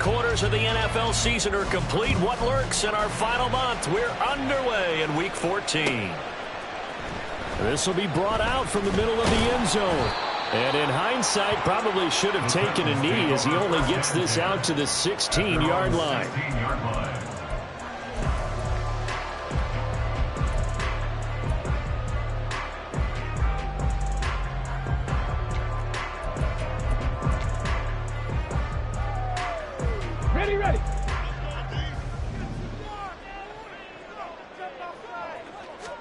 quarters of the NFL season are complete. What lurks in our final month? We're underway in Week 14. This will be brought out from the middle of the end zone. And in hindsight, probably should have taken a knee as he only gets this out to the 16-yard line. Ready.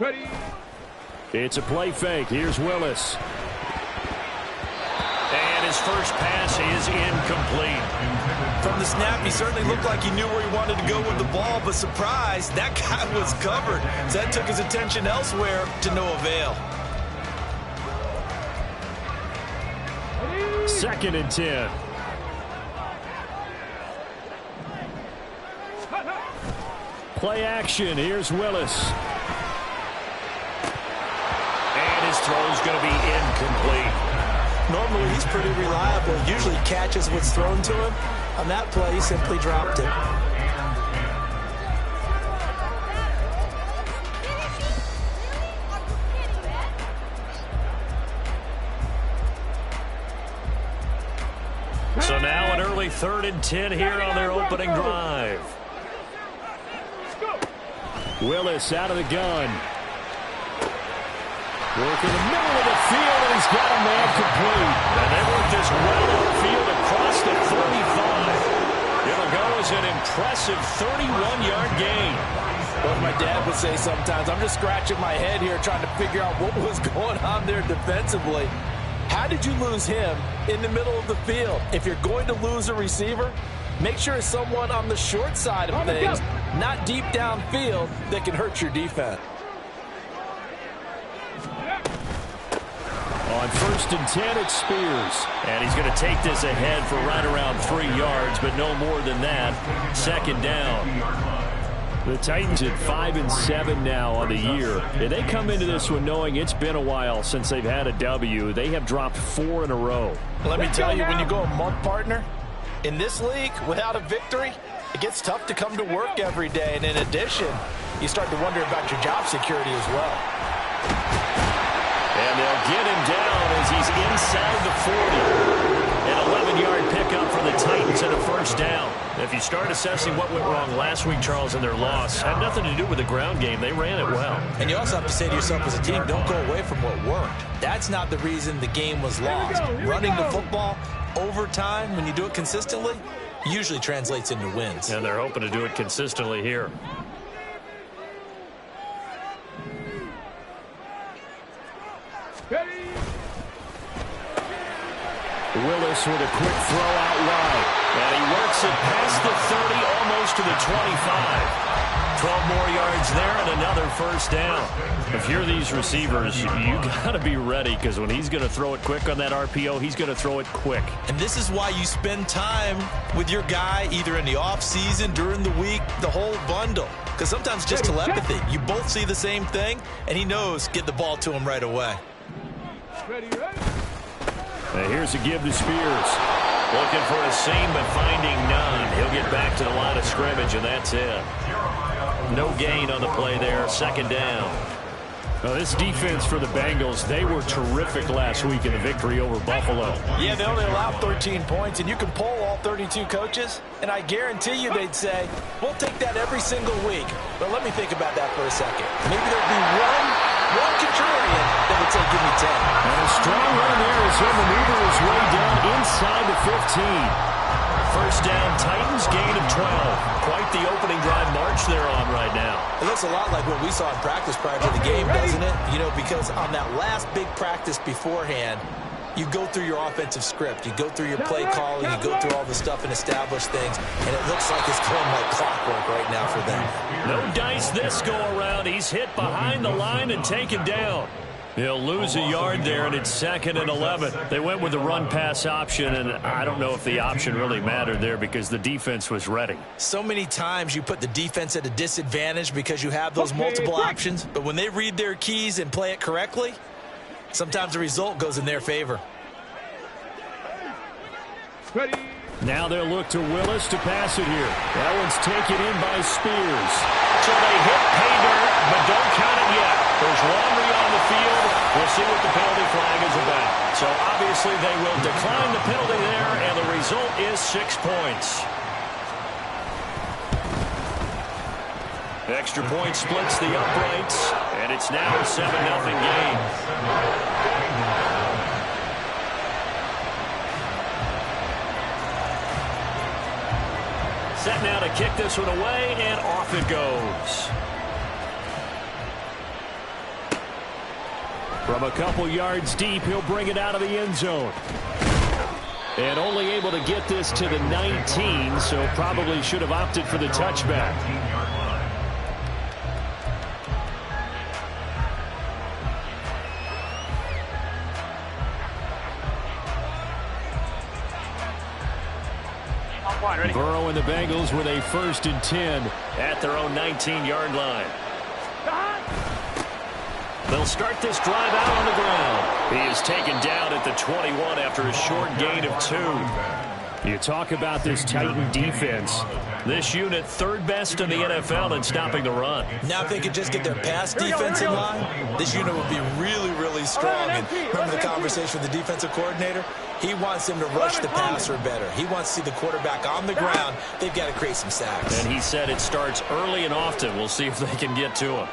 Ready. It's a play fake. Here's Willis. And his first pass is incomplete. From the snap, he certainly looked like he knew where he wanted to go with the ball, but surprise, that guy was covered. So that took his attention elsewhere to no avail. 2nd and 10. Play action. Here's Willis. And his throw's going to be incomplete. Normally, he's pretty reliable. Usually catches what's thrown to him. On that play, he simply dropped it. So now an early 3rd and 10 here on their opening drive. Willis out of the gun. Working the middle of the field, and he's got a man complete. And they work this well upfield across the 35. It'll go as an impressive 31-yard gain. What my dad would say sometimes, I'm just scratching my head here trying to figure out what was going on there defensively. How did you lose him in the middle of the field? If you're going to lose a receiver, make sure it's someone on the short side of things, not deep downfield, that can hurt your defense. On 1st and 10, it's Spears. And he's going to take this ahead for right around 3 yards, but no more than that. 2nd down. The Titans at 5 and 7 now on the year. And they come into this one knowing it's been a while since they've had a W. They have dropped 4 in a row. Let me tell you, when you go a month, partner, in this league, without a victory, it gets tough to come to work every day. And in addition, you start to wonder about your job security as well. And they'll get him down as he's inside the 40. An 11-yard pickup for the Titans and a 1st down. If you start assessing what went wrong last week, Charles, in their loss, had nothing to do with the ground game. They ran it well. And you also have to say to yourself as a team, don't go away from what worked. That's not the reason the game was lost. Running the football over time, when you do it consistently, usually translates into wins. And they're hoping to do it consistently here. Willis with a quick throw out wide. And he works it past the 30, almost to the 25. 12 more yards there and another 1st down. If you're these receivers, you got to be ready, because when he's going to throw it quick on that RPO, he's going to throw it quick. And this is why you spend time with your guy either in the offseason, during the week, the whole bundle. Because sometimes just telepathy. You both see the same thing, and he knows get the ball to him right away. Ready. And here's a give to Spears. Looking for a seam, but finding none. He'll get back to the line of scrimmage, and that's it. No gain on the play there. 2nd down. Now, this defense for the Bengals, they were terrific last week in the victory over Buffalo. Yeah, they only allowed 13 points, and you can poll all 32 coaches, and I guarantee you they'd say, we'll take that every single week. But let me think about that for a second. Maybe there'd be one contrarian that would say, give me 10. And a strong run there as he'll maneuver his way down inside the 15. 1st down, Titans, gain of 12. Quite the opening drive march they're on right now. It looks a lot like what we saw in practice prior to the game, doesn't it? You know, because on that last big practice beforehand, you go through your offensive script. You go through your play calling. You go through all the stuff and establish things. And it looks like it's going like clockwork right now for them. No dice this go around. He's hit behind the line and taken down. He'll lose a yard there, and it's 2nd and 11. They went with the run-pass option, and I don't know if the option really mattered there because the defense was ready. So many times you put the defense at a disadvantage because you have those multiple options, but when they read their keys and play it correctly, sometimes the result goes in their favor. Ready. Now they'll look to Willis to pass it here. That one's taken in by Spears. So they hit pay dirt, but don't count it yet. There's laundry on the field. We'll see what the penalty flag is about. So obviously they will decline the penalty there, and the result is 6 points. Extra point splits the uprights, and it's now a 7-0 game. Set now to kick this one away, and off it goes. From a couple yards deep, he'll bring it out of the end zone. And only able to get this to the 19, so probably should have opted for the touchback. Burrow and the Bengals with a 1st and 10 at their own 19-yard line. They'll start this drive out on the ground. He is taken down at the 21 after a short gain of 2. You talk about this Titan defense. This unit 3rd best in the NFL in stopping the run. Now if they could just get their pass defense in line, this unit would be really, really strong. And remember the conversation with the defensive coordinator? He wants them to rush the passer better. He wants to see the quarterback on the ground. They've got to create some sacks. And he said it starts early and often. We'll see if they can get to him.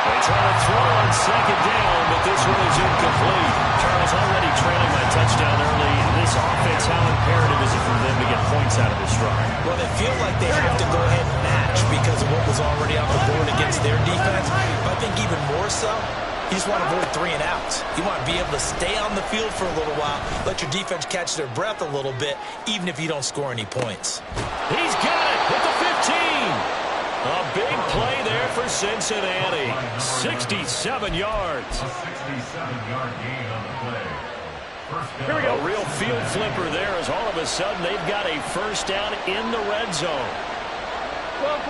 They try to throw on 2nd down, but this one is incomplete. Charles, already trailing my touchdown early. This offense, how imperative is it for them to get points out of this drive? Well, they feel like they have to go ahead and match because of what was already on the board against their defense. But I think even more so, you just want to avoid 3 and outs. You want to be able to stay on the field for a little while, let your defense catch their breath a little bit, even if you don't score any points. He's got it at the 15. A big play there for Cincinnati. 67 yards. A 67-yard gain on the play. Here we go. A real field flipper there as all of a sudden they've got a 1st down in the red zone. 12.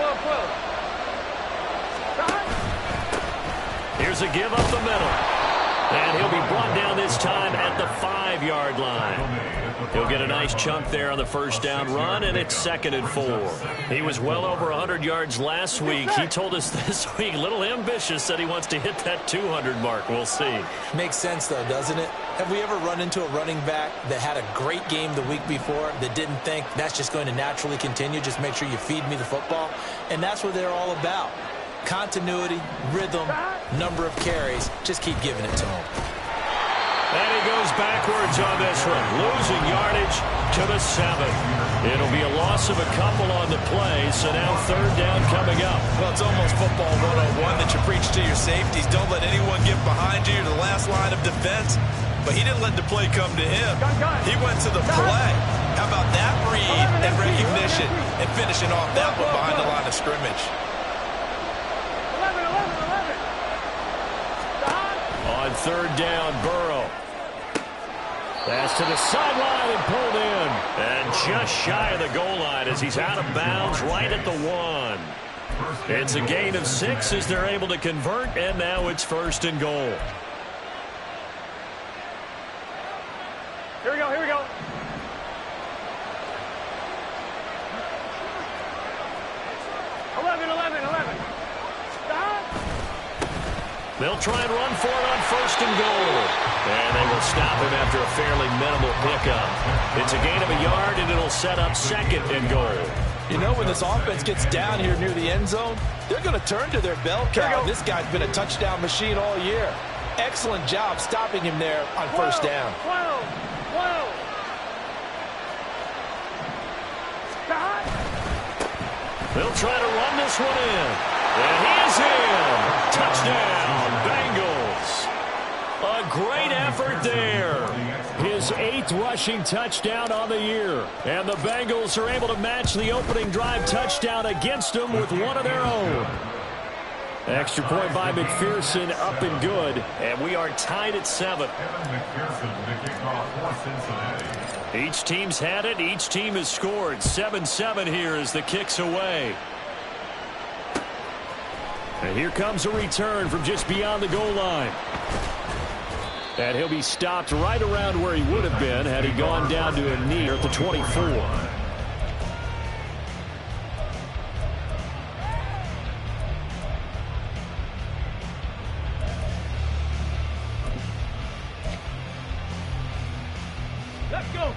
Here's a give up the middle. And he'll be brought down this time at the 5-yard line. He'll get a nice chunk there on the 1st down run, and it's 2nd and 4. He was well over 100 yards last week. He told us this week, a little ambitious, said he wants to hit that 200 mark. We'll see. Makes sense, though, doesn't it? Have we ever run into a running back that had a great game the week before that didn't think that's just going to naturally continue? Just make sure you feed me the football. And that's what they're all about. Continuity, rhythm, number of carries. Just keep giving it to him. And he goes backwards on this one, losing yardage to the 7. It'll be a loss of a couple on the play, so now 3rd down coming up. Well, it's almost football 101 that you preach to your safeties. Don't let anyone get behind you. You're the last line of defense. But he didn't let the play come to him. He went to the play. How about that read and recognition and finishing off that one behind the line of scrimmage? 11. On 3rd down, Burrow. Pass to the sideline and pulled in. And just shy of the goal line as he's out of bounds right at the 1. It's a gain of 6 as they're able to convert, and now it's 1st and goal. Here we go. 11. They'll try and run for it on 1st and goal. And they will stop him after a fairly minimal pickup. It's a gain of a yard, and it'll set up 2nd and goal. You know, when this offense gets down here near the end zone, they're going to turn to their bell cow. This guy's been a touchdown machine all year. Excellent job stopping him there on 1st down. 12. They'll try to run this one in. And he is in. Touchdown, Bengals. A great effort there. His 8th rushing touchdown on the year. And the Bengals are able to match the opening drive touchdown against them with one of their own. Extra point by McPherson, up and good. And we are tied at 7. Each team's had it. Each team has scored. 7-7 here as the kick's away. And here comes a return from just beyond the goal line. And he'll be stopped right around where he would have been had he gone down to a knee at the 24.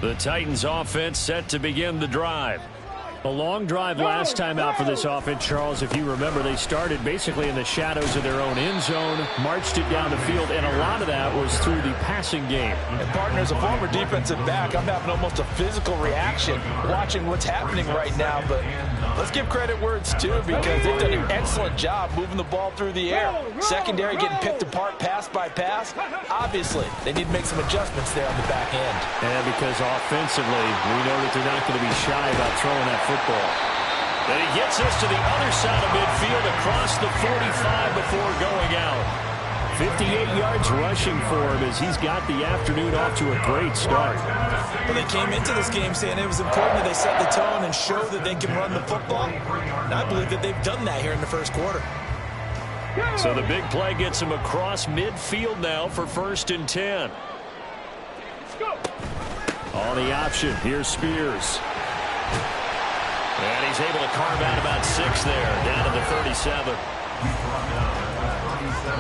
The Titans offense set to begin the drive. A long drive last time out for this offense, Charles. If you remember, they started basically in the shadows of their own end zone, marched it down the field, and a lot of that was through the passing game. And partner, as a former defensive back, I'm having almost a physical reaction watching what's happening right now. But let's give credit where it's due, because they've done an excellent job moving the ball through the air. Secondary getting picked apart pass by pass. Obviously, they need to make some adjustments there on the back end. And because offensively, we know that they're not going to be shy about throwing that football. And he gets us to the other side of midfield across the 45 before going out. 58 yards rushing for him as he's got the afternoon off to a great start. Well, they came into this game saying it was important that they set the tone and show that they can run the football. And I believe that they've done that here in the first quarter. So the big play gets him across midfield now for 1st and 10. Let's go. On the option, here's Spears. And he's able to carve out about 6 there, down to the 37.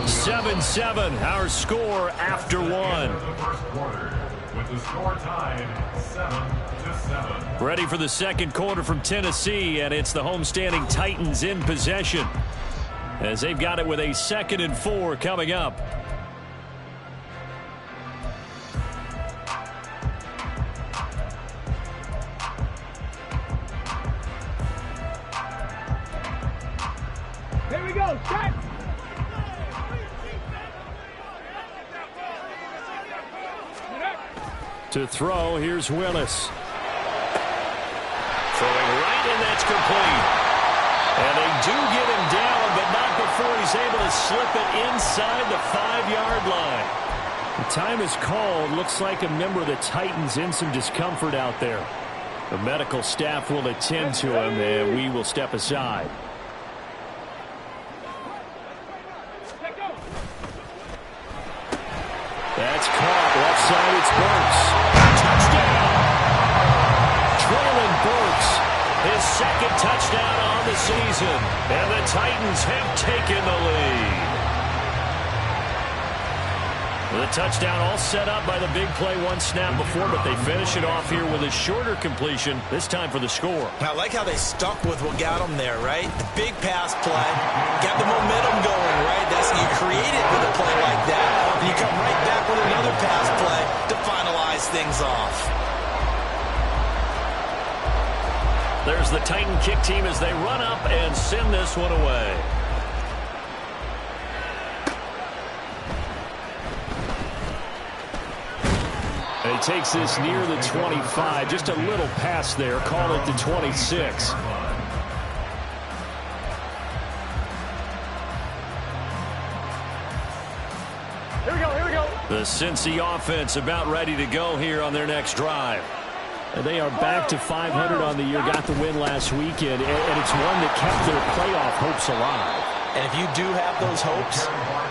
7-7, our score after one. With the score tied 7-7. Ready for the second quarter from Tennessee, and it's the homestanding Titans in possession, as they've got it with a 2nd and 4 coming up. Here we go. Set. To throw, here's Willis. Throwing right, and that's complete. And they do get him down, but not before he's able to slip it inside the 5-yard line. The time is called. Looks like a member of the Titans in some discomfort out there. The medical staff will attend to him, and we will step aside. That's caught. Left side, it's Burks. Touchdown! Traylon Burks, his 2nd touchdown on the season. And the Titans have taken the lead. The touchdown all set up by the big play one snap before, but they finish it off here with a shorter completion, this time for the score. I like how they stuck with what got them there, right? The big pass play, got the momentum going, right? That's you create it with a play like that. And you come right back with another pass play to finalize things off. There's the Titan kick team as they run up and send this one away. And he takes this near the 25. Just a little pass there. Call it the 26. Here we go. Here we go. The Cincy offense about ready to go here on their next drive. And they are back to 500 on the year. Got the win last weekend. And it's one that kept their playoff hopes alive. And if you do have those hopes,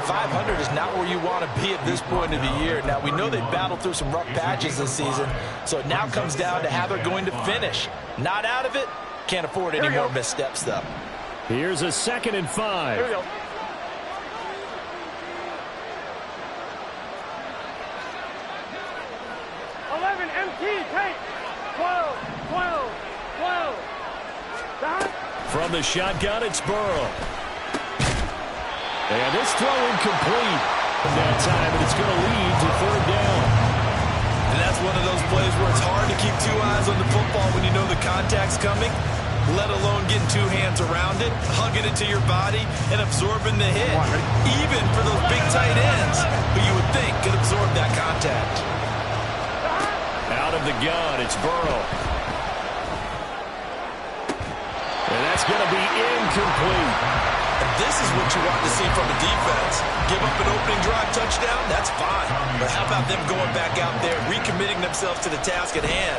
500 is not where you want to be at this point of the year. Now, we know they've battled through some rough patches this season, so it now comes down to how they're going to finish. Not out of it. Can't afford any more missteps, though. Here's a 2nd and 5. Here we go. Take 12, 12, 12. From the shotgun, it's Burrow. And this throw incomplete that time, and it's going to lead to 3rd down. And that's one of those plays where it's hard to keep 2 eyes on the football when you know the contact's coming, let alone getting 2 hands around it, hugging it to your body, and absorbing the hit. Even for those big tight ends, who you would think could absorb that contact. Out of the gun, it's Burrow. And that's going to be incomplete. And this is what you want to see from a defense. Give up an opening drive touchdown, that's fine. But how about them going back out there, recommitting themselves to the task at hand,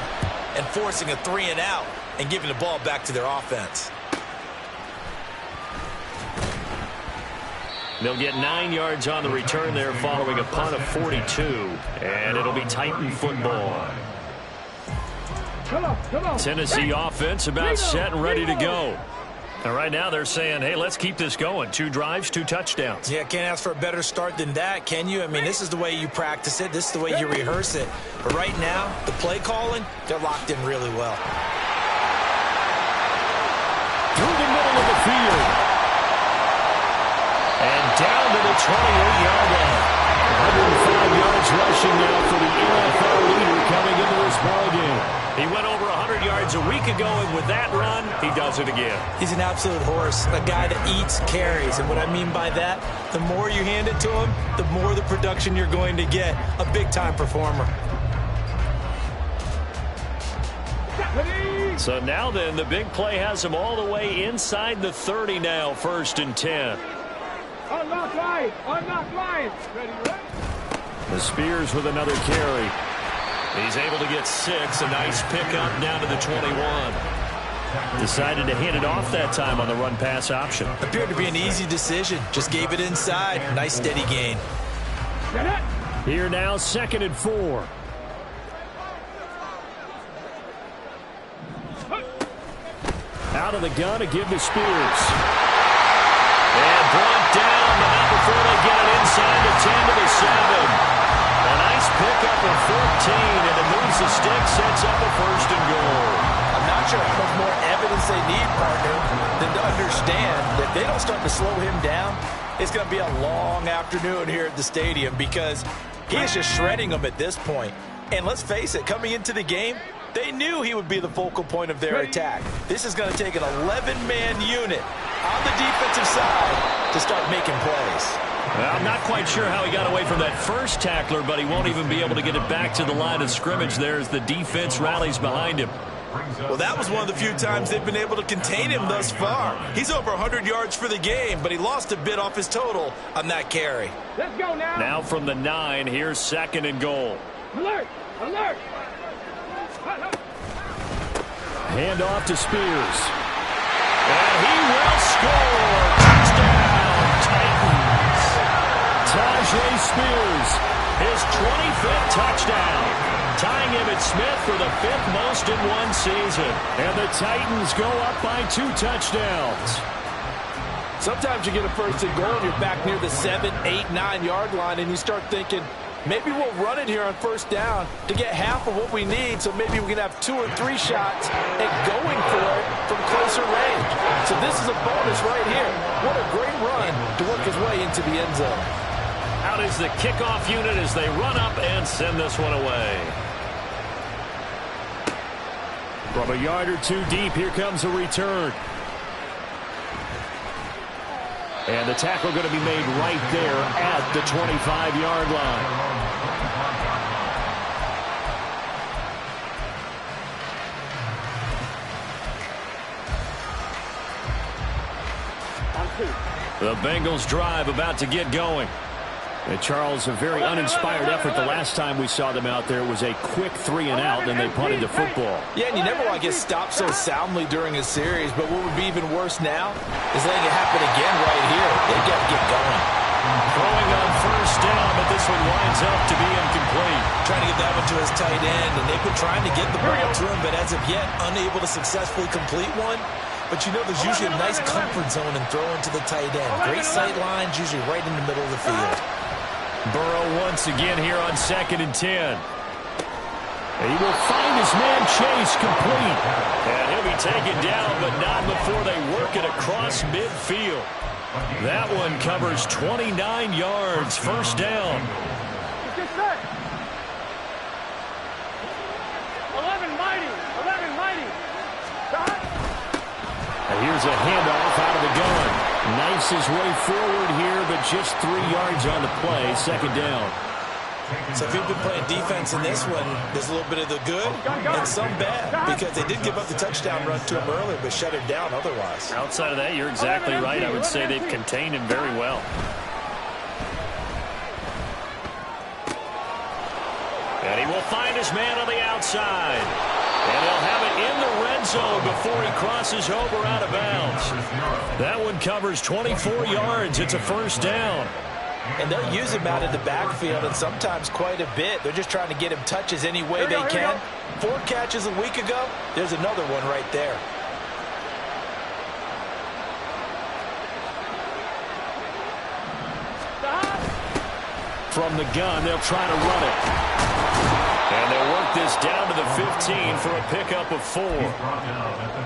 and forcing a 3 and out, and giving the ball back to their offense. They'll get 9 yards on the return there following a punt of 42. And it'll be Titan football. Tennessee offense about set and ready to go. And right now they're saying, hey, let's keep this going. 2 drives, 2 touchdowns. Yeah, can't ask for a better start than that, can you? I mean, this is the way you practice it. This is the way you rehearse it. But right now, the play calling, they're locked in really well. Through the middle of the field. And down to the 28-yard line. 105 yards rushing now for the NFL leader coming into this ballgame. He went over 100 yards a week ago, and with that run, he does it again. He's an absolute horse, a guy that eats carries. And what I mean by that, the more you hand it to him, the more the production you're going to get. A big-time performer. So now then, the big play has him all the way inside the 30 now, 1st and 10. Unlock line! Unlock line! Ready, ready? The Spears with another carry. He's able to get 6. A nice pickup down to the 21. Decided to hand it off that time on the run-pass option. Appeared to be an easy decision. Just gave it inside. Nice steady gain. Here now, 2nd and 4. Out of the gun to give to Spears. And brought down, but not before they get it inside the 10 to the 7. A nice pickup of 14, and it moves the stick, sets up a 1st and goal. I'm not sure how much more evidence they need, partner, than to understand that if they don't start to slow him down, it's going to be a long afternoon here at the stadium because he is just shredding them at this point. And let's face it, coming into the game, they knew he would be the focal point of their attack. This is going to take an 11-man unit on the defensive side to start making plays. Well, I'm not quite sure how he got away from that first tackler, but he won't even be able to get it back to the line of scrimmage there as the defense rallies behind him. Well, that was one of the few times they've been able to contain him thus far. He's over 100 yards for the game, but he lost a bit off his total on that carry. Let's go now. Now from the 9, here's 2nd and goal. Alert! Alert! Hand off to Spears. And he will score. Touchdown, Titans. Tajay Spears, his 25th touchdown. Tying Emmitt Smith for the 5th most in one season. And the Titans go up by 2 touchdowns. Sometimes you get a 1st and goal and you're back near the 7, 8, 9-yard line, and you start thinking, maybe we'll run it here on 1st down to get half of what we need, so maybe we can have 2 or 3 shots at going for it from closer range. So this is a bonus right here. What a great run to work his way into the end zone. Out is the kickoff unit as they run up and send this one away. From a yard or 2 deep, here comes a return. And the tackle going to be made right there at the 25-yard line. The Bengals drive about to get going. And Charles, a very uninspired effort the last time we saw them out there. It was a quick 3 and out, then they punted the football. Yeah, and you never want to get stopped so soundly during a series, but what would be even worse now is letting it happen again right here. They got to get going. Throwing on 1st down, but this one winds up to be incomplete. Trying to get that one to his tight end, and they've been trying to get the ball to him, but as of yet, unable to successfully complete one. But you know, there's usually a nice comfort zone in throwing to the tight end. Great sight lines, usually right in the middle of the field. Burrow once again here on 2nd and 10. And he will find his man Chase complete. And he'll be taken down, but not before they work it across midfield. That one covers 29 yards, 1st down. Get set. 11 mighty. 11 mighty. And here's a handoff out of the gun. Knifes his way forward here, but just 3 yards on the play, 2nd down. So if you've been playing defense in this one, there's a little bit of the good and some bad, because they did give up the touchdown run to him earlier, but shut him down otherwise. Outside of that, you're exactly right. I would say they've contained him very well. And he will find his man on the outside. And he'll have it in the red zone before he crosses over out of bounds. That one covers 24 yards. It's a first down. And they'll use him out in the backfield, and sometimes quite a bit. They're just trying to get him touches any way they can. 4 catches a week ago. There's another one right there. From the gun, they'll try to run it. And they'll work this down to the 15 for a pickup of 4.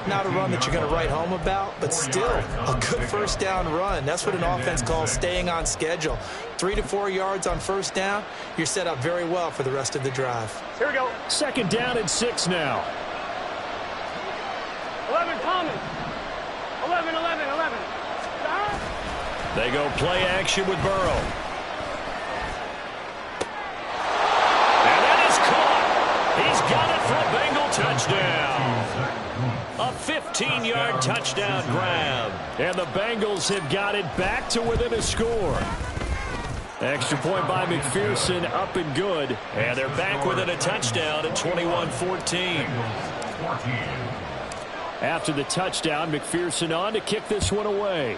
Not a run that you're going to write home about, but still a good first down run. That's what an offense calls staying on schedule. 3 to 4 yards on first down. You're set up very well for the rest of the drive. Here we go. Second down and 6 now. 11 Thomas. 11. They go play action with Burrow. He's got it for a Bengal touchdown. A 15-yard touchdown grab. And the Bengals have got it back to within a score. Extra point by McPherson, up and good. And they're back within a touchdown at 21-14. After the touchdown, McPherson on to kick this one away.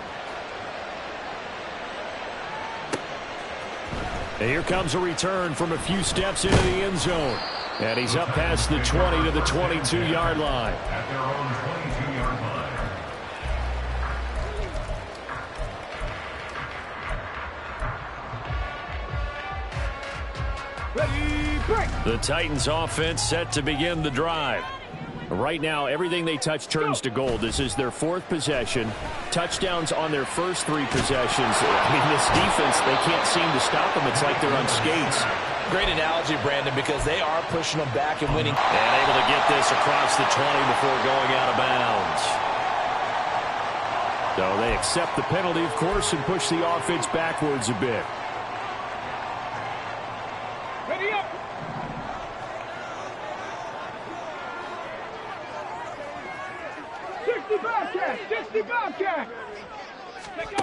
And here comes a return from a few steps into the end zone. And he's up past the 20 to the 22-yard line. At their own 22-yard line. Ready, break. The Titans offense set to begin the drive. Right now, everything they touch turns to gold. This is their 4th possession. Touchdowns on their first 3 possessions. I mean, this defense, they can't seem to stop them. It's like they're on skates. Great analogy, Brandon, because they are pushing them back and winning. And able to get this across the 20 before going out of bounds. So they accept the penalty, of course, and push the offense backwards a bit. Ready up. Sixty Bobcat. Let go.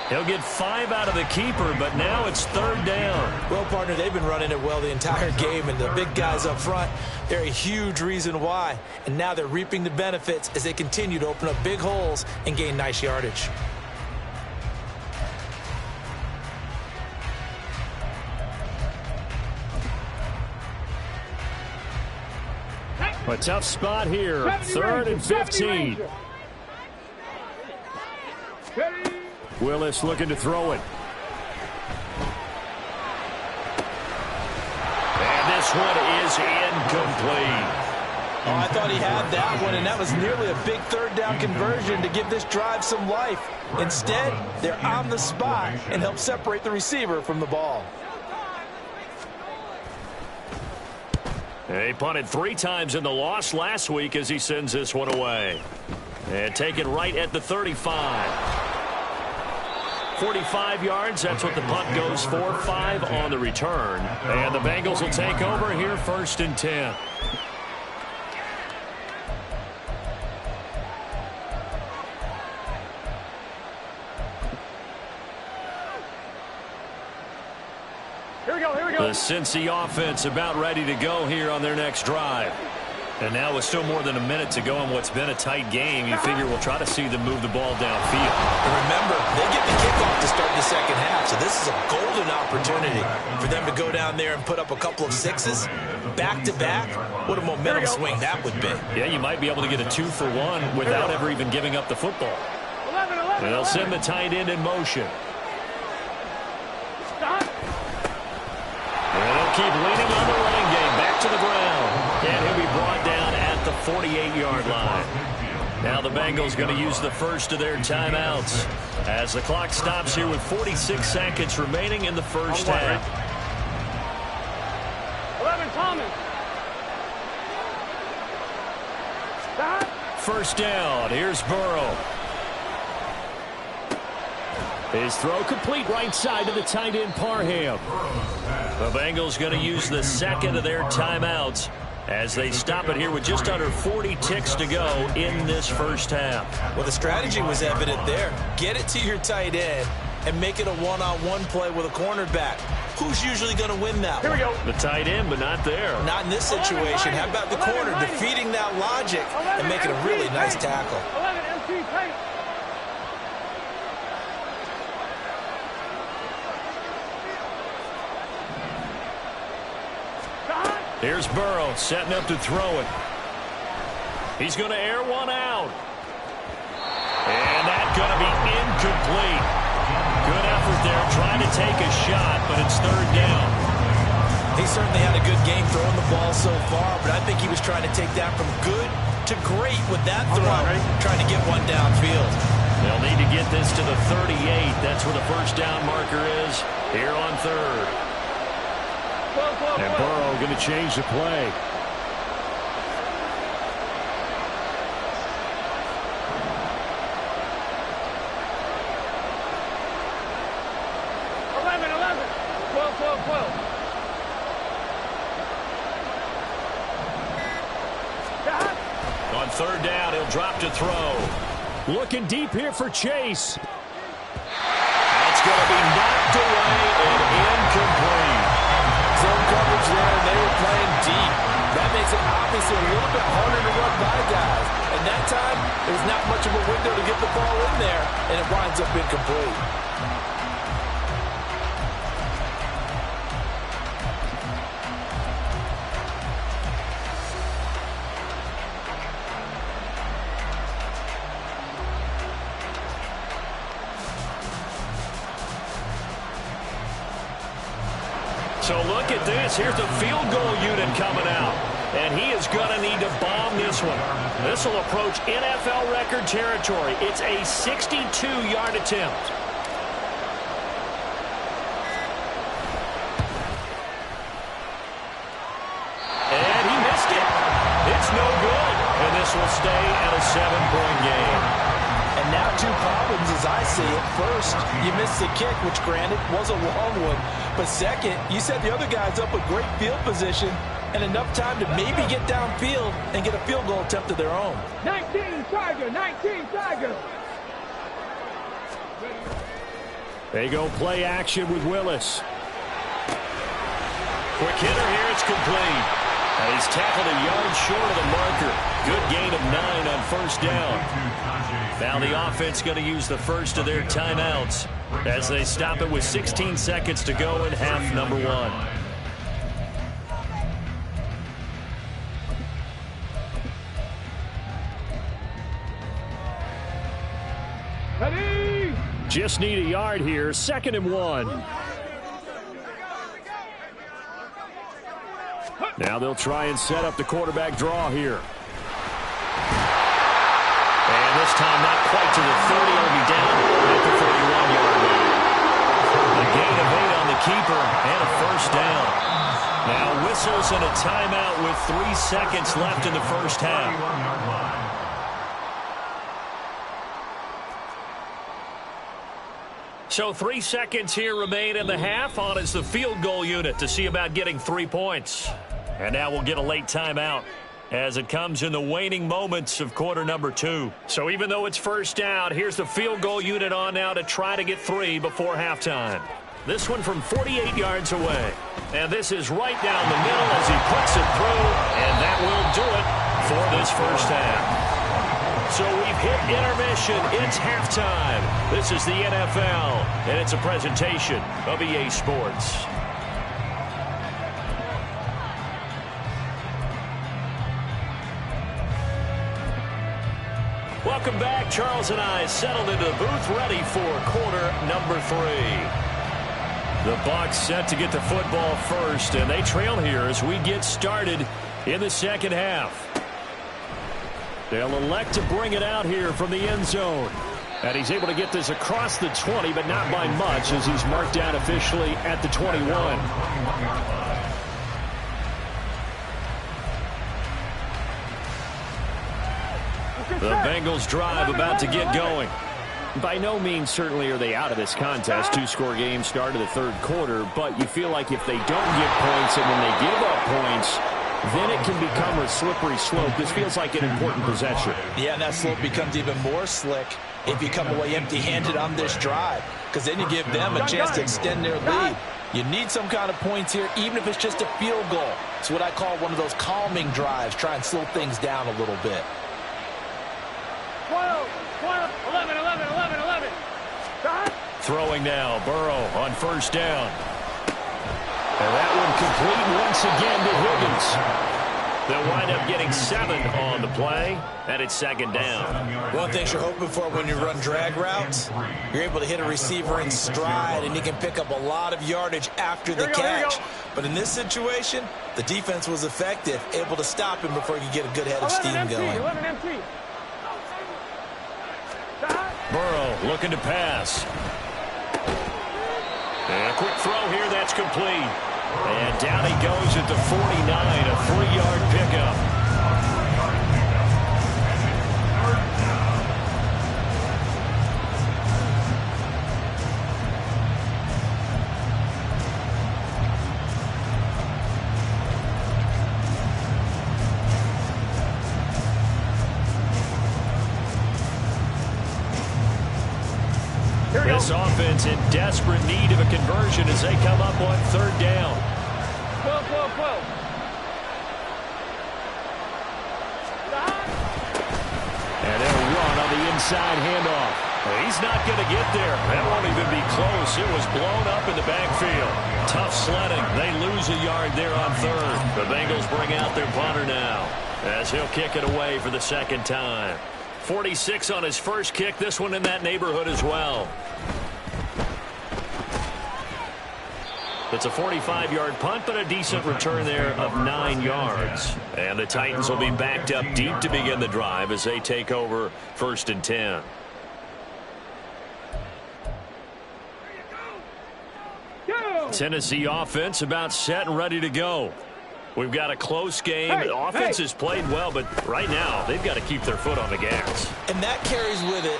He'll get 5 out of the keeper, but now it's 3rd down. Well, partner, they've been running it well the entire game, and the big guys up front, they're a huge reason why. And now they're reaping the benefits as they continue to open up big holes and gain nice yardage. A tough spot here. 3rd and 15. Willis looking to throw it. And this one is incomplete. Oh, I thought he had that one, and that was nearly a big 3rd down conversion to give this drive some life. Instead, they're on the spot and help separate the receiver from the ball. He punted 3 times in the loss last week as he sends this one away. And take it right at the 35. 45 yards, that's what the punt goes for. 5 on the return. And the Bengals will take over here, 1st and 10. Here we go. The Cincy offense about ready to go here on their next drive. And now with still more than a minute to go in what's been a tight game, you figure we'll try to see them move the ball downfield. And remember, they get the kickoff to start the second half, so this is a golden opportunity for them to go down there and put up a couple of 6s back-to-back. What a momentum swing that would be. Yeah, you might be able to get a 2-for-1 without ever even giving up the football. 11. And they'll send the tight end in motion. And they'll keep leaning on the running game. Back to the ground. And he'll be brought down at the 48-yard line. Now the Bengals going to use the first of their timeouts as the clock stops here with 46 seconds remaining in the first half. 11 Thomas. First down. Here's Burrow. His throw complete right side to the tight end Parham. The Bengals going to use the second of their timeouts as they stop it here with just under 40 ticks to go in this first half. Well, the strategy was evident there. Get it to your tight end, and make it a one-on-one play with a cornerback. Who's usually going to win that one? Here we go. The tight end, but not there. Not in this situation. How about the corner defeating that logic and making a really nice tackle? 11 MC tight. Here's Burrow setting up to throw it. He's going to air one out. And that's going to be incomplete. Good effort there trying to take a shot, but it's third down. He certainly had a good game throwing the ball so far, but I think he was trying to take that from good to great with that throw, trying to get one downfield. They'll need to get this to the 38. That's where the first down marker is here on third. And Burrow going to change the play. On third down, he'll drop to throw. Looking deep here for Chase. That's going to be knocked away and incomplete. Zone coverage there, and they were playing deep. That makes it obviously a little bit harder to run by guys. And that time, there's not much of a window to get the ball in there, and it winds up incomplete. So look at this. Here's the field goal unit coming out. And he is going to need to bomb this one. This will approach NFL record territory. It's a 62-yard attempt. And he missed it. It's no good. And this will stay at a 7-point game. And now two problems as I see it. First, you missed the kick, which granted was a long one. But second, you set the other guys up with great field position and enough time to maybe get downfield and get a field goal attempt of their own. 19 Tiger, 19 Tiger. They go play action with Willis. Quick hitter here, it's complete. And he's tackled a yard short of the marker. Good gain of 9 on first down. Now the offense going to use the first of their timeouts as they stop it with 16 seconds to go in half number 1. Ready? Just need a yard here, 2nd and 1. Now they'll try and set up the quarterback draw here. And this time not quite to the 30. It'll be down at the 31-yard line. A gain of 8 on the keeper and a first down. Now whistles and a timeout with 3 seconds left in the first half. So 3 seconds here remain in the half. On is the field goal unit to see about getting 3 points. And now we'll get a late timeout as it comes in the waning moments of quarter number 2. So even though it's first down, here's the field goal unit on now to try to get 3 before halftime. This one from 48 yards away. And this is right down the middle as he puts it through. And that will do it for this first half. So we've hit intermission. It's halftime. This is the NFL, and it's a presentation of EA Sports. Welcome back. Charles and I settled into the booth, ready for quarter number 3. The Bucs set to get the football first, and they trail here as we get started in the second half. They'll elect to bring it out here from the end zone. And he's able to get this across the 20, but not by much as he's marked down officially at the 21. The Bengals drive about to get going. By no means certainly are they out of this contest. 2-score game start of the third quarter, but you feel like if they don't get points and when they give up points, then it can become a slippery slope. This feels like an important possession. Yeah, and that slope becomes even more slick if you come away empty-handed on this drive, because then you give them a chance to extend their lead. You need some kind of points here, even if it's just a field goal. It's what I call one of those calming drives, try and slow things down a little bit. 12, 11, 11, 11, 11. Throwing now, Burrow on first down. And that one complete once again to Higgins. They'll wind up getting 7 on the play, and it's second down. One thing you're hoping for when you run drag routes, you're able to hit a receiver in stride, and he can pick up a lot of yardage after the catch. But in this situation, the defense was effective, able to stop him before you get a good head of steam going. Burrow looking to pass. And a quick throw here, that's complete. And down he goes at the 49, a 3-yard pickup. This offense in desperate need of a conversion as they come up on third down. 12, 12, 12. And they'll run on the inside handoff. He's not going to get there. That won't even be close. It was blown up in the backfield. Tough sledding. They lose a yard there on third. The Bengals bring out their punter now as he'll kick it away for the second time. 46 on his first kick. This one in that neighborhood as well. It's a 45-yard punt, but a decent return there of 9 yards. And the Titans will be backed up deep to begin the drive as they take over first and 10. Tennessee offense about set and ready to go. We've got a close game. The offense has played well, but right now they've got to keep their foot on the gas. And that carries with it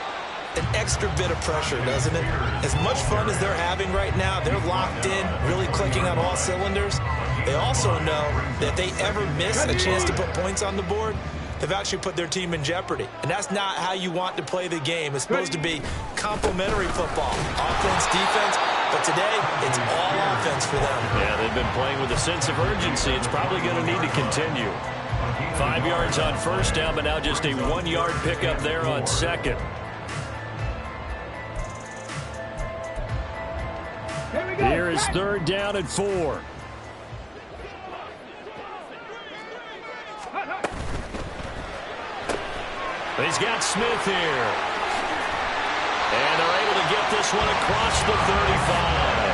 an extra bit of pressure, doesn't it? As much fun as they're having right now, they're locked in, really clicking on all cylinders. They also know that if they ever miss a chance to put points on the board, they've actually put their team in jeopardy. And that's not how you want to play the game. It's supposed to be complementary football, offense, defense. But today, it's all offense for them. Yeah, they've been playing with a sense of urgency. It's probably going to need to continue. 5 yards on first down, but now just a 1-yard pickup there on second. Here is third down and 4. He's got Smith here. And they're able to get this one across the 35.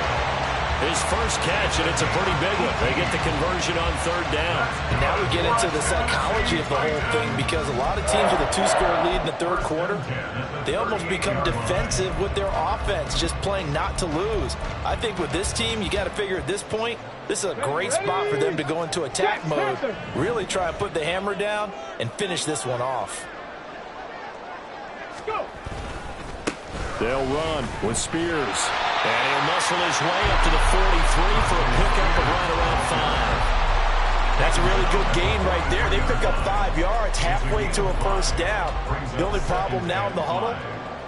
His first catch, and it's a pretty big one. They get the conversion on third down. And now we get into the psychology of the whole thing, because a lot of teams with a 2-score lead in the third quarter, they almost become defensive with their offense, just playing not to lose. I think with this team, you got to figure at this point, this is a great spot for them to go into attack mode, really try and put the hammer down and finish this one off. Go. They'll run with Spears. And he'll muscle his way up to the 43 for a pickup of right around 5. That's a really good gain right there. They pick up 5 yards halfway to a first down. The only problem now in the huddle,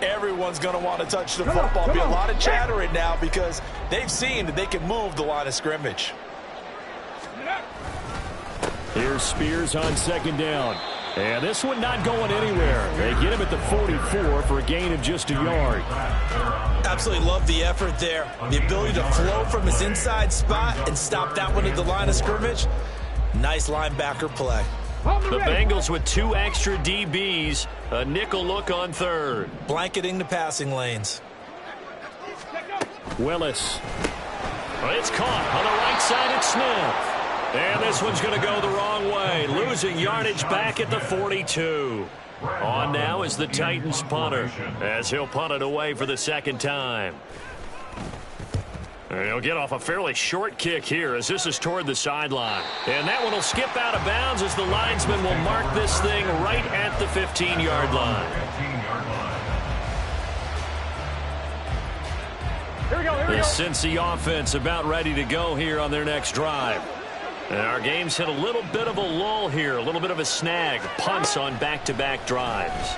everyone's going to want to touch the football. Be a lot of chattering now because they've seen that they can move the line of scrimmage. Here's Spears on second down. And this one not going anywhere. They get him at the 44 for a gain of just a yard. Absolutely love the effort there. The ability to flow from his inside spot and stop that one at the line of scrimmage. Nice linebacker play. The Bengals with 2 extra DBs. A nickel look on third. Blanketing the passing lanes. Willis. It's caught on the right side. It's Smith. And this one's going to go the wrong way. Losing yardage back at the 42. On now is the Titans punter as he'll punt it away for the second time. And he'll get off a fairly short kick here as this is toward the sideline. And that one will skip out of bounds as the linesman will mark this thing right at the 15-yard line. Here we go, here we go. The Cincy offense about ready to go here on their next drive. And our game's hit a little bit of a lull here, a little bit of a snag. Punts on back-to-back drives.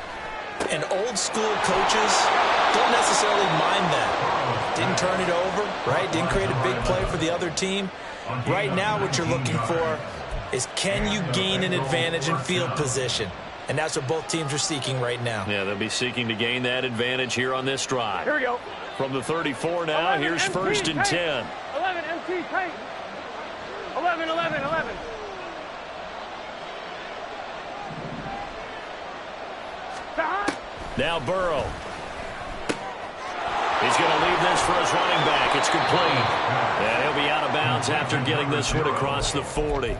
And old school coaches don't necessarily mind that. Didn't turn it over, right? Didn't create a big play for the other team. Right now what you're looking for is, can you gain an advantage in field position? And that's what both teams are seeking right now. Yeah, they'll be seeking to gain that advantage here on this drive. Here we go. From the 34 now, here's MT, 1st and 10. 11, MT, tight. 11, 11, 11. Now Burrow. He's going to leave this for his running back. It's complete. And he'll be out of bounds after getting this one across the 40.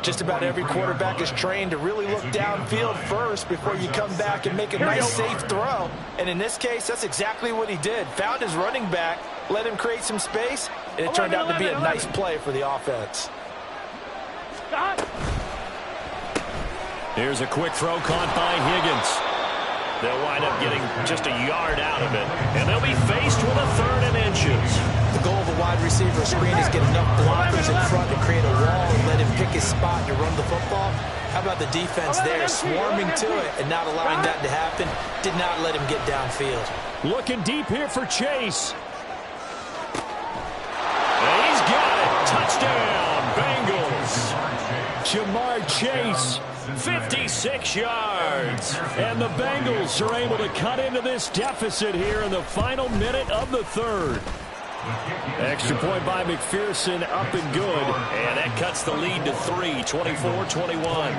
Just about every quarterback is trained to really look downfield first before you come back and make a nice, safe throw. And in this case, that's exactly what he did. Found his running back, let him create some space, and it turned out to be a nice play for the offense. Here's a quick throw caught by Higgins. They'll wind up getting just a yard out of it. And they'll be faced with a 3rd and inches. The goal of a wide receiver screen is get enough blockers in front to create a wall and let him pick his spot to run the football. How about the defense there, swarming to it and not allowing that to happen? Did not let him get downfield. Looking deep here for Chase. And he's got it. Touchdown, Bengals. Jamar Chase, 56 yards. And the Bengals are able to cut into this deficit here in the final minute of the 3rd. Extra point by McPherson, up and good. And that cuts the lead to 3, 24-21.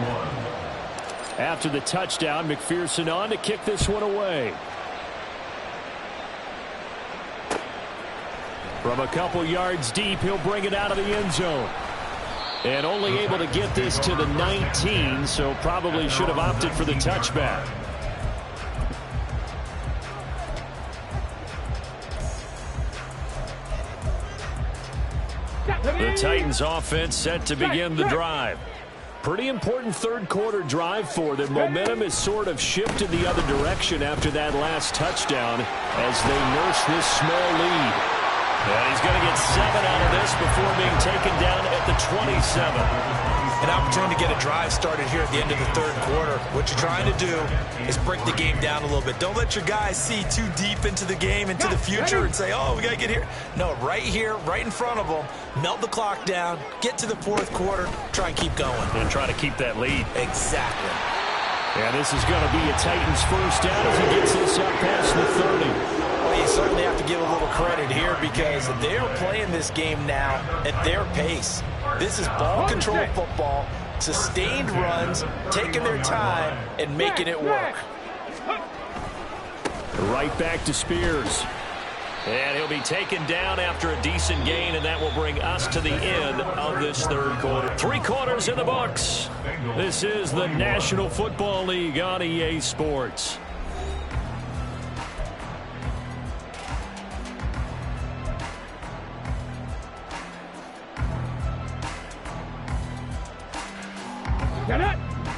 After the touchdown, McPherson on to kick this one away. From a couple yards deep, he'll bring it out of the end zone. And only able to get this to the 19, so probably should have opted for the touchback. The Titans offense set to begin the drive. Pretty important 3rd quarter drive for them. Momentum has sort of shifted the other direction after that last touchdown as they nurse this small lead. And he's going to get 7 out of this before being taken down at the 27. An opportunity to get a drive started here at the end of the 3rd quarter. What you're trying to do is break the game down a little bit. Don't let your guys see too deep into the game, into the future, and say, oh, we got to get here. No, right here, right in front of them, melt the clock down, get to the 4th quarter, try and keep going. And try to keep that lead. Exactly. And this is going to be a Titans first down as he gets this up past the 30. Well, you certainly have to give a little credit here because they're playing this game now at their pace. This is ball control football, sustained runs, taking their time and making it work. Right back to Spears. And he'll be taken down after a decent gain, and that will bring us to the end of this 3rd quarter. 3 quarters in the books. This is the National Football League on EA Sports.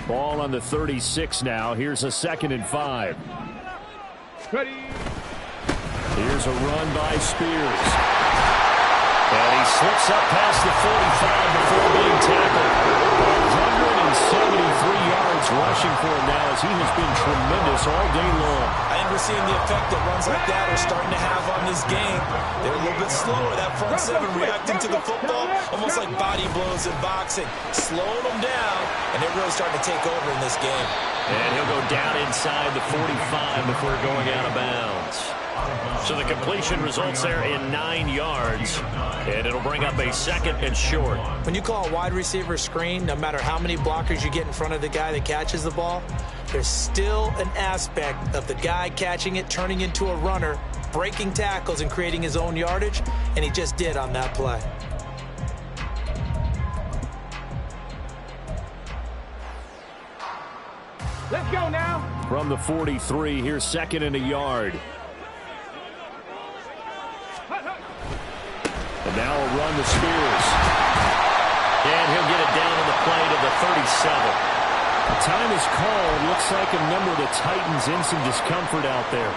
Ball on the 36 now. Here's a 2nd and 5. Ready. Here's a run by Spears. And he slips up past the 45 before being tackled. 173 yards rushing for him now as he has been tremendous all day long. I think we're seeing the effect that runs like that are starting to have on this game. They're a little bit slower. That front 7 reacting to the football, almost like body blows in boxing. Slowing them down, and they're really starting to take over in this game. And he'll go down inside the 45 before going out of bounds. So the completion results there in 9 yards, and it'll bring up a 2nd and short. When you call a wide receiver screen, no matter how many blockers you get in front of the guy that catches the ball, there's still an aspect of the guy catching it, turning into a runner, breaking tackles and creating his own yardage, and he just did on that play. Let's go now. From the 43, here's 2nd and a yard. And now a run to Spears. And he'll get it down to the play to the 37. The time is called. Looks like a member of the Titans in some discomfort out there.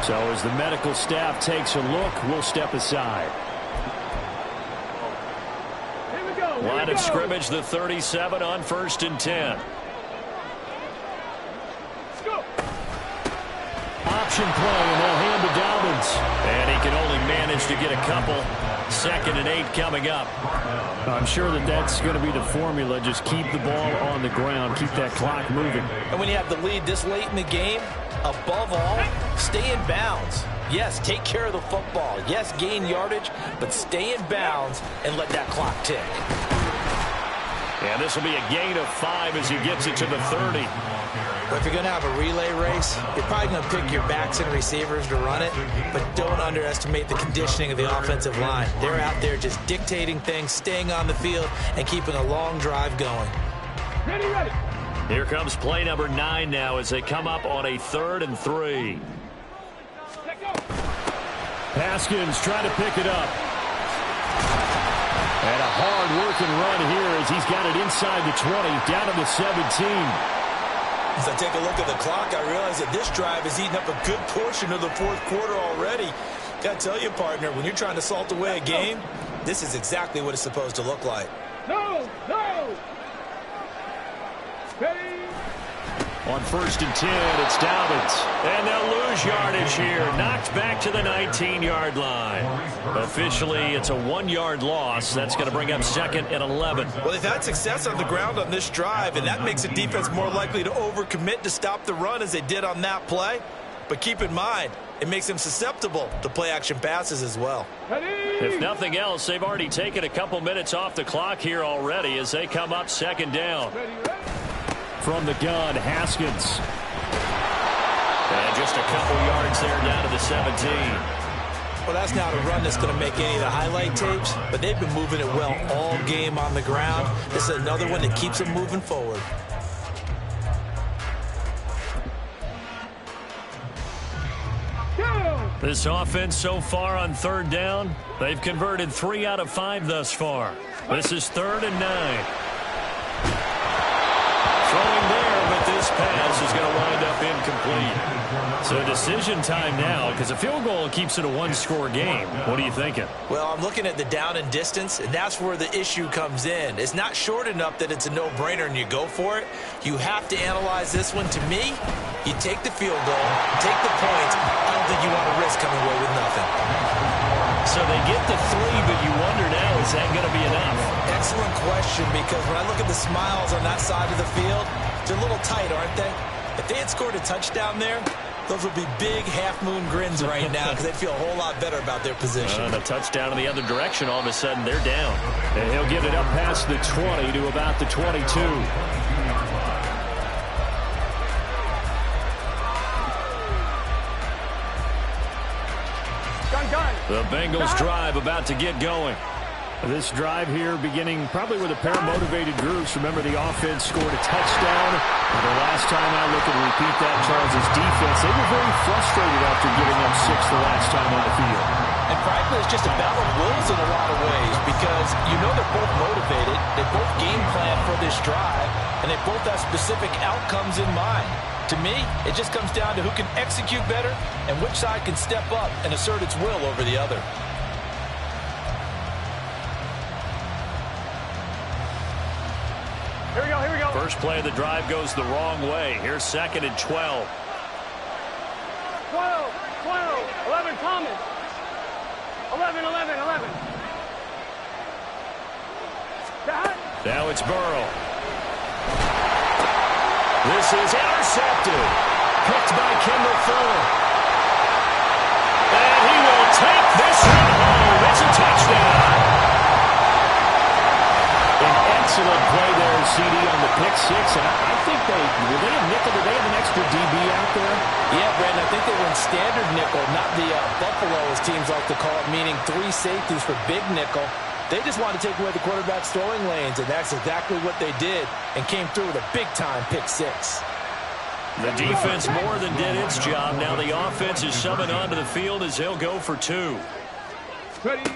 So as the medical staff takes a look, we'll step aside. Here we go. Line of scrimmage, the 37 on 1st and 10. option play, and they'll hand to Dobbins. And he can only manage to get a couple. 2nd and 8 coming up. I'm sure that's going to be the formula. Just keep the ball on the ground. Keep that clock moving. And when you have the lead this late in the game, above all, stay in bounds. Yes, take care of the football. Yes, gain yardage, but stay in bounds and let that clock tick. And this will be a gain of 5 as he gets it to the 30. But if you're going to have a relay race, you're probably going to pick your backs and receivers to run it, but don't underestimate the conditioning of the offensive line. They're out there just dictating things, staying on the field, and keeping a long drive going. Ready, ready. Here comes play number 9 now as they come up on a 3rd and 3. Let go. Haskins trying to pick it up. And a hard-working run here as he's got it inside the 20, down to the 17. As I take a look at the clock, I realize that this drive has eaten up a good portion of the 4th quarter already. Got to tell you, partner, when you're trying to salt away a game, this is exactly what it's supposed to look like. No, no. Ready. On 1st and 10, it's Dobbins. And they'll lose yardage here. Knocked back to the 19-yard line. Officially, it's a 1-yard loss. That's going to bring up 2nd and 11. Well, they've had success on the ground on this drive, and that makes the defense more likely to overcommit to stop the run as they did on that play. But keep in mind, it makes them susceptible to play-action passes as well. Ready. If nothing else, they've already taken a couple minutes off the clock here already as they come up 2nd down. Ready, ready. From the gun, Haskins. And just a couple yards there down to the 17. Well, that's not a run that's going to make any of the highlight tapes, but they've been moving it well all game on the ground. This is another one that keeps them moving forward. Go. This offense so far on 3rd down, they've converted 3 out of 5 thus far. This is 3rd and 9. Throwing there, but this pass is going to wind up incomplete. So decision time now, because a field goal keeps it a 1-score game. What are you thinking? Well, I'm looking at the down and distance, and that's where the issue comes in. It's not short enough that it's a no-brainer and you go for it. You have to analyze this one. To me, you take the field goal, take the points. I don't think you want to risk coming away with nothing. So they get the 3, but you wonder now, is that going to be enough? Excellent question, because when I look at the smiles on that side of the field, they're a little tight, aren't they? If they had scored a touchdown there, those would be big half-moon grins right now because they'd feel a whole lot better about their position. And a touchdown in the other direction, all of a sudden they're down. And he'll get it up past the 20 to about the 22. Gun. The Bengals drive about to get going. This drive here beginning probably with a pair of motivated groups. Remember, the offense scored a touchdown. And the last time I look and repeat that, Charles' defense, they were very frustrated after giving up 6 the last time on the field. And frankly, it's just a battle of wills in a lot of ways because you know they're both motivated. They both game plan for this drive, and they both have specific outcomes in mind. To me, it just comes down to who can execute better and which side can step up and assert its will over the other. Here we go, here we go. First play of the drive goes the wrong way. Here's 2nd and 12. 12, 11, Thomas. 11. Now it's Burrow. This is intercepted. Picked by Kendall Fuller. And he will take this one home. It's a touchdown. An excellent play there, CD, on the pick 6. And I think were they a nickel? Did they have an extra DB out there? Yeah, Brandon, I think they were in standard nickel, not the Buffalo, as teams like to call it, meaning 3 safeties for big nickel. They just wanted to take away the quarterback's throwing lanes, and that's exactly what they did and came through with a big-time pick 6. The defense more than did its job. Now the offense is summoned onto the field as they'll go for 2. Ready.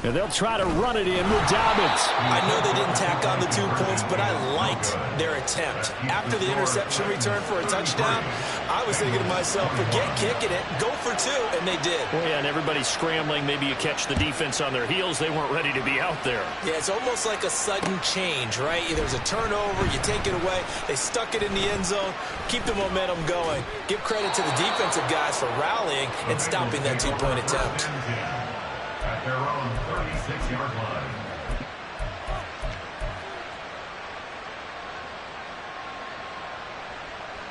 And they'll try to run it in with Dobbins. I know they didn't tack on the 2 points, but I liked their attempt. After the interception return for a touchdown, I was thinking to myself, forget kicking it, go for 2, and they did. Well, yeah, and everybody's scrambling. Maybe you catch the defense on their heels. They weren't ready to be out there. Yeah, it's almost like a sudden change, right? There's a turnover, you take it away, they stuck it in the end zone, keep the momentum going. Give credit to the defensive guys for rallying and stopping that 2-point attempt. At their own 36-yard line.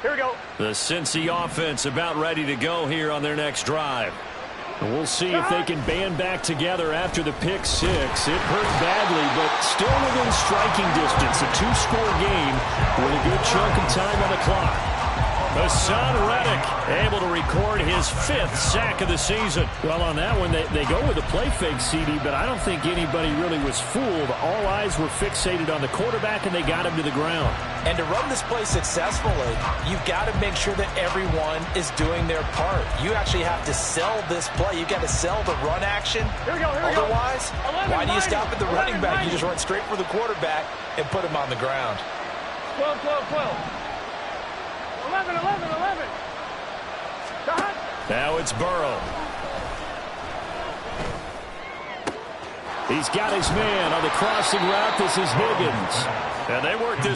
Here we go. The Cincy offense about ready to go here on their next drive. And we'll see if they can band back together after the pick 6. It hurt badly, but still within striking distance. A 2-score game with a good chunk of time on the clock. Hassan Reddick able to record his 5th sack of the season. Well, on that one, they go with a play fake, CD, but I don't think anybody really was fooled. All eyes were fixated on the quarterback, and they got him to the ground. And to run this play successfully, you've got to make sure that everyone is doing their part. You actually have to sell this play. You've got to sell the run action. Here we go, here we go. Otherwise, why do you stop at the running back? You just run straight for the quarterback and put him on the ground. 12, 12, 12. 11, 11, 11. Now it's Burrow. He's got his man on the crossing route. This is Higgins. And they work this